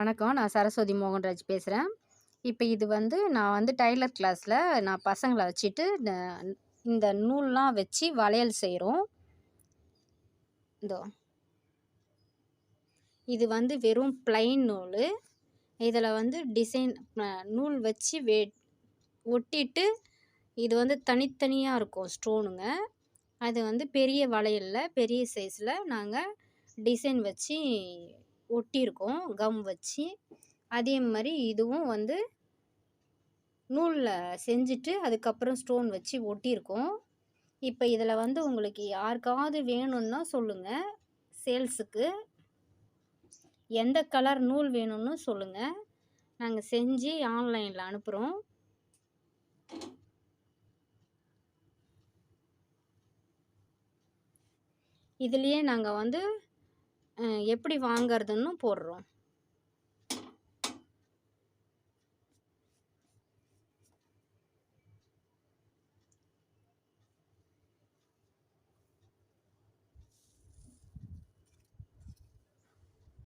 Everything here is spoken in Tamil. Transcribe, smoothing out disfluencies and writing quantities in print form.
வணக்கம். நான் சரஸ்வதி மோகன்ராஜ் பேசுறேன். இப்ப இது வந்து நான் வந்து டைலர் கிளாஸ்ல நான் பசங்கள வச்சுட்டு இந்த நூல்லாம் வச்சு வளையல் செய்றோம். இதோ இது வந்து வெறும் பிளைன் நூலு. இதில வந்து டிசைன் நூல் வச்சு ஒட்டிட்டு இது வந்து தனித்தனியா இருக்கும் ஸ்டோனுங்க. அது வந்து பெரிய வளையல்ல, பெரிய சைஸ்ல நாங்க டிசைன் வச்சு ஒட்டியிருக்கோம், கம் வச்சு. அதே மாரி இதுவும் வந்து நூல்ல செஞ்சுட்டு, அதுக்கப்புறம் ஸ்டோன் வச்சு ஒட்டியிருக்கோம். இப்ப இதில வந்து உங்களுக்கு யாருக்காவது வேணும்னா சொல்லுங்க, சேல்ஸுக்கு. எந்த கலர் நூல் வேணும்னு சொல்லுங்க. நாங்க செஞ்சு ஆன்லைன்ல அனுப்புறோம். இதுலயே நாங்க வந்து எப்படி வாங்கறதுன்னும் போடுறோம்.